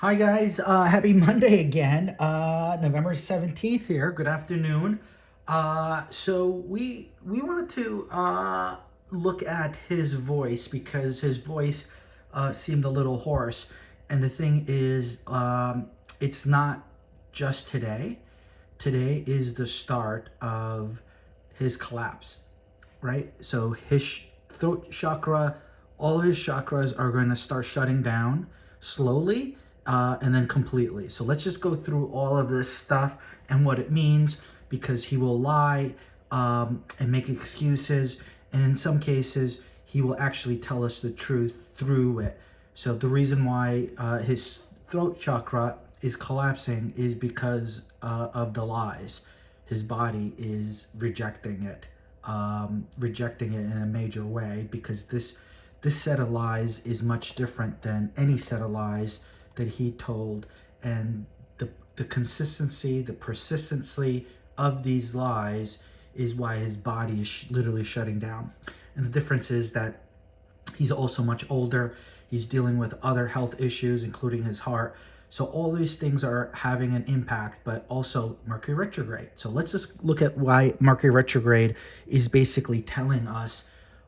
Hi guys, happy Monday again. November 17th here. Good afternoon. So we wanted to look at his voice because his voice seemed a little hoarse. And the thing is, it's not just today. Today is the start of his collapse, right? So his throat chakra, all his chakras are going to start shutting down slowly and then completely. So let's just go through all of this stuff and what it means, because he will lie and make excuses. And in some cases, he will actually tell us the truth through it. So the reason why his throat chakra is collapsing is because of the lies. His body is rejecting it in a major way, because this set of lies is much different than any set of lies that he told. And the consistency, the persistency of these lies is why his body is literally shutting down. And the difference is that he's also much older. He's dealing with other health issues, including his heart. So all these things are having an impact, but also Mercury retrograde. So let's just look at why Mercury retrograde is basically telling us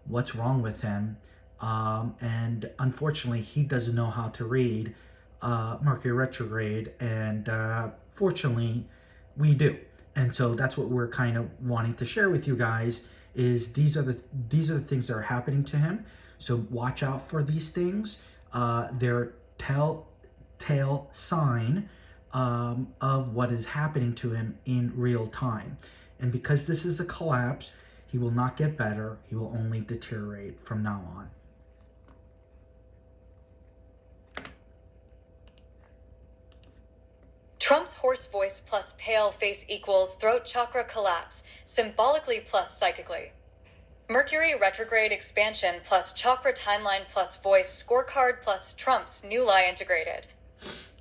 what's wrong with him. And unfortunately, he doesn't know how to read Mercury retrograde. And fortunately, we do. And so that's what we're kind of wanting to share with you guys, is these are the things that are happening to him. So watch out for these things. They're telltale sign of what is happening to him in real time. And because this is a collapse, he will not get better. He will only deteriorate from now on. Trump's hoarse voice plus pale face equals throat chakra collapse, symbolically plus psychically. Mercury retrograde expansion plus chakra timeline plus voice scorecard plus Trump's new lie integrated.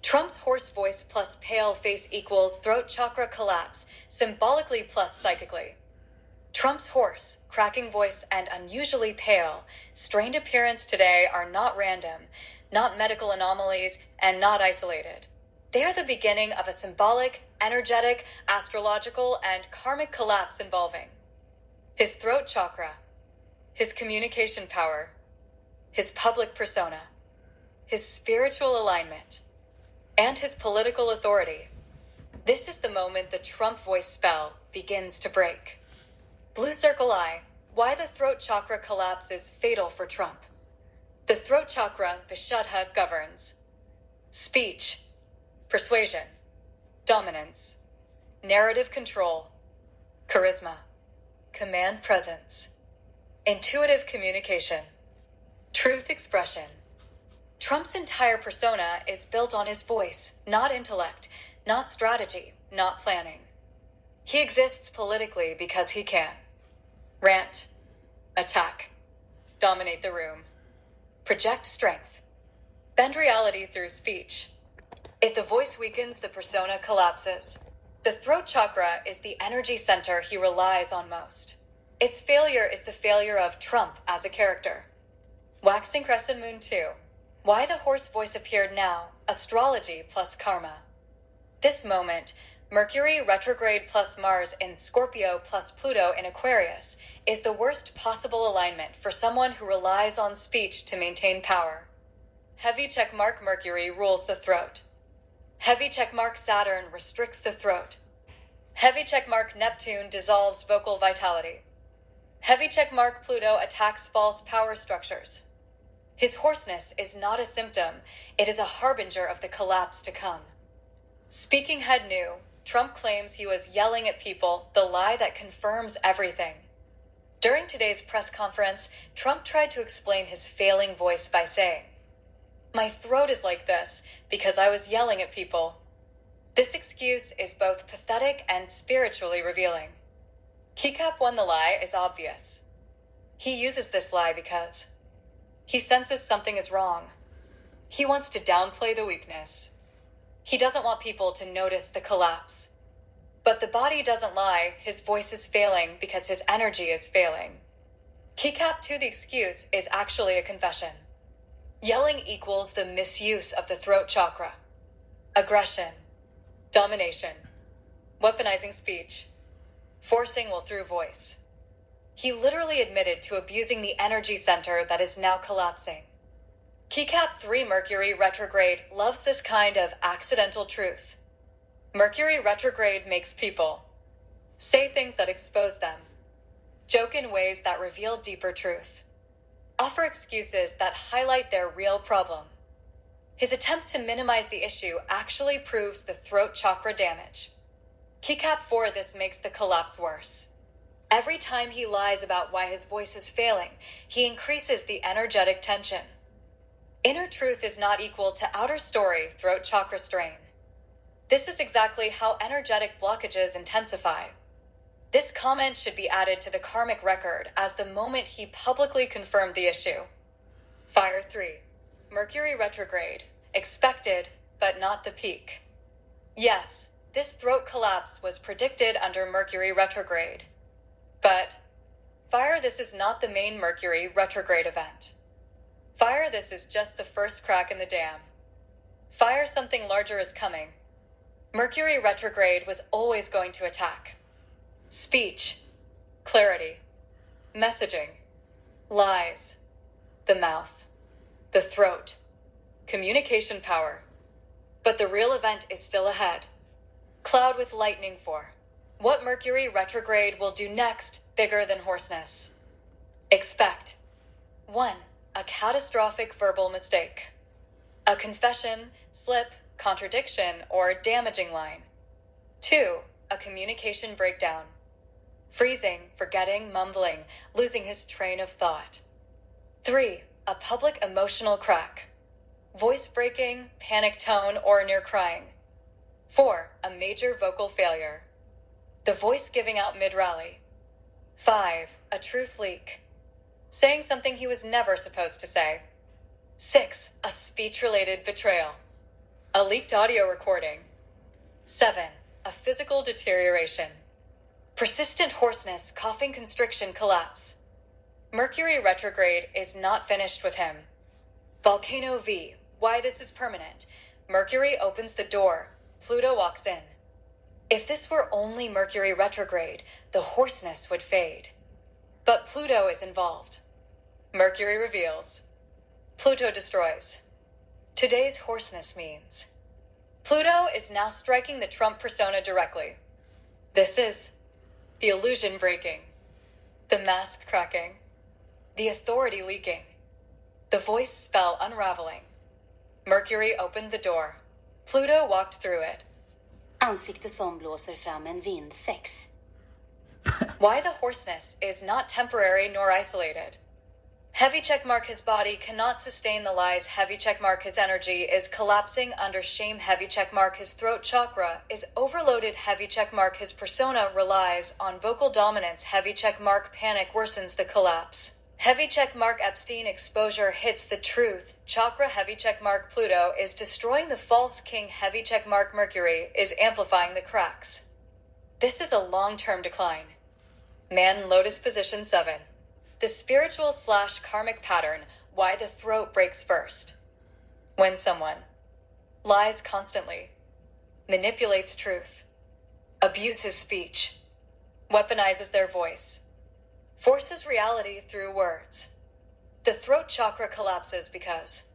Trump's hoarse voice plus pale face equals throat chakra collapse, symbolically plus psychically. Trump's hoarse, cracking voice and unusually pale, strained appearance today are not random, not medical anomalies, and not isolated. They are the beginning of a symbolic, energetic, astrological, and karmic collapse involving his throat chakra, his communication power, his public persona, his spiritual alignment, and his political authority. This is the moment the Trump voice spell begins to break. Blue circle eye, why the throat chakra collapse is fatal for Trump. The throat chakra, Vishuddha, governs speech, persuasion, dominance, narrative control, charisma, command presence, intuitive communication, truth expression. Trump's entire persona is built on his voice, not intellect, not strategy, not planning. He exists politically because he can. Rant, attack, dominate the room, project strength, bend reality through speech. If the voice weakens, the persona collapses. The throat chakra is the energy center he relies on most. Its failure is the failure of Trump as a character. Waxing crescent moon 2. Why the hoarse voice appeared now, astrology plus karma. This moment, Mercury retrograde plus Mars in Scorpio plus Pluto in Aquarius, is the worst possible alignment for someone who relies on speech to maintain power. Heavy checkmark Mercury rules the throat. Heavy checkmark Saturn restricts the throat. Heavy checkmark Neptune dissolves vocal vitality. Heavy checkmark Pluto attacks false power structures. His hoarseness is not a symptom, it is a harbinger of the collapse to come. Speaking head new, Trump claims he was yelling at people, the lie that confirms everything. During today's press conference, Trump tried to explain his failing voice by saying, "My throat is like this because I was yelling at people." This excuse is both pathetic and spiritually revealing. Keycap 1, the lie is obvious. He uses this lie because he senses something is wrong. He wants to downplay the weakness. He doesn't want people to notice the collapse. But the body doesn't lie, his voice is failing because his energy is failing. Keycap 2, the excuse, is actually a confession. Yelling equals the misuse of the throat chakra. aggression, domination, weaponizing speech, forcing will through voice. He literally admitted to abusing the energy center that is now collapsing. Keycap 3 Mercury retrograde loves this kind of accidental truth. Mercury retrograde makes people say things that expose them, joke in ways that reveal deeper truth, offer excuses that highlight their real problem. His attempt to minimize the issue actually proves the throat chakra damage. Keycap 4 this makes the collapse worse. Every time he lies about why his voice is failing, he increases the energetic tension. Inner truth is not equal to outer story throat chakra strain. This is exactly how energetic blockages intensify. This comment should be added to the karmic record as the moment he publicly confirmed the issue. Fire 3. Mercury retrograde. Expected, but not the peak. Yes, this throat collapse was predicted under Mercury retrograde. But, Fire this is not the main Mercury retrograde event. Fire this is just the first crack in the dam. Fire something larger is coming. Mercury retrograde was always going to attack. Speech, clarity, messaging, lies, the mouth, the throat, communication power. But the real event is still ahead. Cloud with lightning for. What Mercury retrograde will do next, bigger than hoarseness. Expect 1. A catastrophic verbal mistake. A confession, slip, contradiction, or damaging line. 2. A communication breakdown. Freezing, forgetting, mumbling, losing his train of thought. 3. A public emotional crack. Voice breaking, panic tone, or near crying. 4. A major vocal failure. The voice giving out mid-rally. 5. A truth leak. Saying something he was never supposed to say. 6. A speech-related betrayal. A leaked audio recording. 7. A physical deterioration. Persistent hoarseness, coughing, constriction, collapse. Mercury retrograde is not finished with him. Volcano V. Why this is permanent. Mercury opens the door. Pluto walks in. If this were only Mercury retrograde, the hoarseness would fade. But Pluto is involved. Mercury reveals. Pluto destroys. Today's hoarseness means Pluto is now striking the Trump persona directly. This is the illusion breaking, the mask cracking, the authority leaking, the voice spell unraveling. Mercury opened the door. Pluto walked through it. Ansikte som blåser fram en vind 6. Why the hoarseness is not temporary nor isolated. Heavy checkmark his body cannot sustain the lies. Heavy checkmark his energy is collapsing under shame. Heavy checkmark his throat chakra is overloaded. Heavy checkmark his persona relies on vocal dominance. Heavy checkmark panic worsens the collapse. Heavy checkmark Epstein exposure hits the truth. Chakra heavy checkmark Pluto is destroying the false king. Heavy checkmark Mercury is amplifying the cracks. This is a long-term decline. Man lotus position 7. The spiritual/karmic pattern, why the throat breaks first. When someone lies constantly, manipulates truth, abuses speech, weaponizes their voice, forces reality through words, the throat chakra collapses because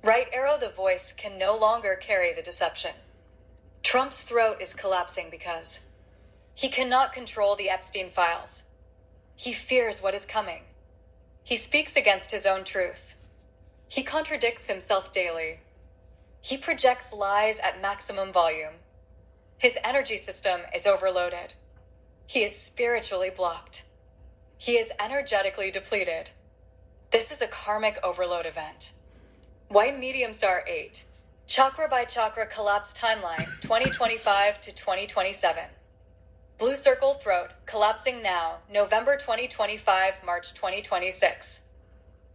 right arrow the voice can no longer carry the deception. Trump's throat is collapsing because he cannot control the Epstein files. He fears what is coming. He speaks against his own truth. He contradicts himself daily. He projects lies at maximum volume. His energy system is overloaded. He is spiritually blocked. He is energetically depleted. This is a karmic overload event. White medium star 8. Chakra by chakra collapse timeline 2025 to 2027. Blue circle throat, collapsing now, November 2025, March 2026.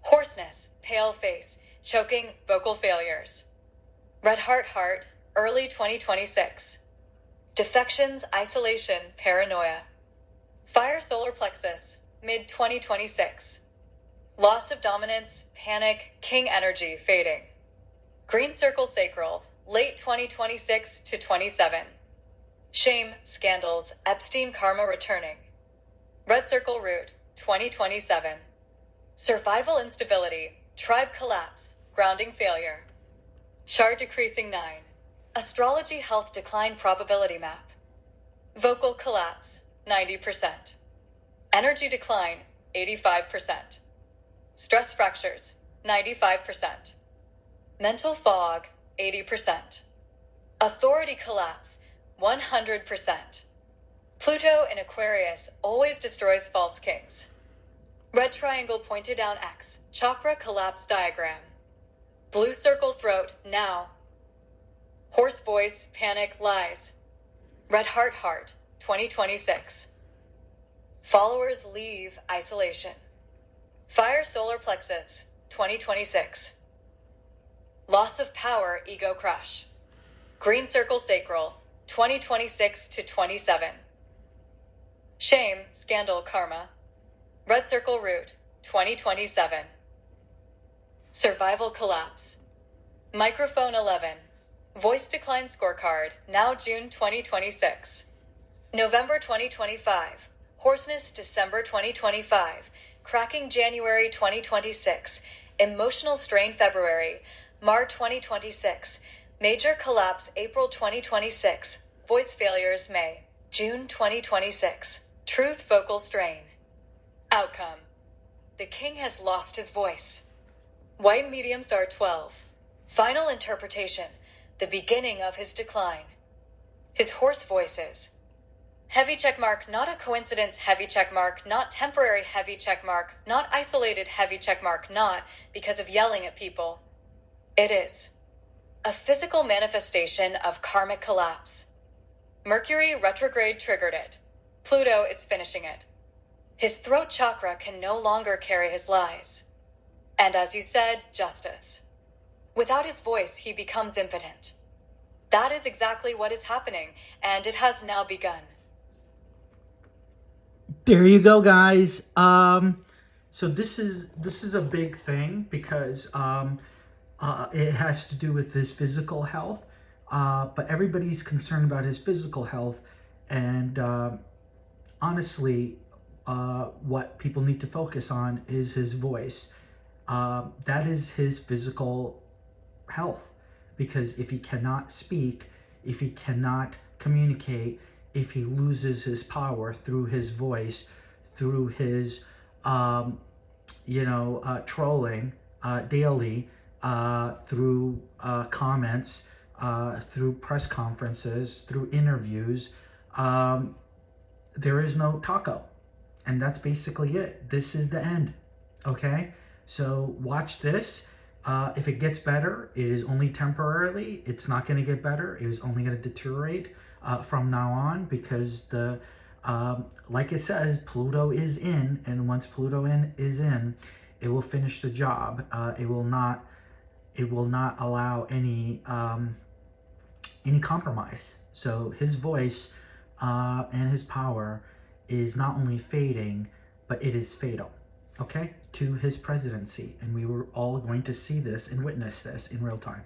Hoarseness, pale face, choking, vocal failures. Red heart, early 2026. Defections, isolation, paranoia. Fire solar plexus, mid 2026. Loss of dominance, panic, king energy fading. Green circle sacral, late 2026 to 27. Shame, scandals, Epstein karma returning. Red circle root, 2027. Survival instability, tribe collapse, grounding failure. Chart decreasing 9. Astrology health decline probability map. Vocal collapse, 90%. Energy decline, 85%. Stress fractures, 95%. Mental fog, 80%. Authority collapse, 100%. Pluto in Aquarius always destroys false kings. Red triangle pointed down X, chakra collapse diagram. Blue circle throat, now. Hoarse voice, panic, lies. Red heart, 2026. Followers leave isolation. Fire solar plexus, 2026. Loss of power, ego crush. Green circle sacral, 2026 to 27. Shame, scandal, karma. Red circle root, 2027. Survival collapse. Microphone 11. Voice decline scorecard, now June 2026. November 2025. Hoarseness December 2025. Cracking January 2026. Emotional strain February. March 2026. Major collapse April 2026. Voice failures May. June 2026. Truth vocal strain. Outcome. The king has lost his voice. White medium star 12. Final interpretation. The beginning of his decline. His hoarse voices. Heavy checkmark, not a coincidence, heavy checkmark, not temporary heavy checkmark, not isolated heavy checkmark, not because of yelling at people. It is a physical manifestation of karmic collapse. Mercury retrograde triggered it. Pluto is finishing it. His throat chakra can no longer carry his lies. And as you said, justice. Without his voice, he becomes impotent. That is exactly what is happening, and it has now begun. There you go, guys. So this is a big thing because it has to do with his physical health. But everybody's concerned about his physical health, and honestly, what people need to focus on is his voice. That is his physical health, because if he cannot speak, if he cannot communicate, if he loses his power through his voice, through his trolling daily, through comments, through press conferences, through interviews, there is no taco. And that's basically it. This is the end. Okay? So watch this. If it gets better, it is only temporarily. It's not going to get better. It is only going to deteriorate from now on, because like it says, Pluto is in, and once Pluto is in, it will finish the job. It will not allow any compromise. So his voice and his power is not only fading, but it is fatal, okay, to his presidency. And we were all going to see this and witness this in real time.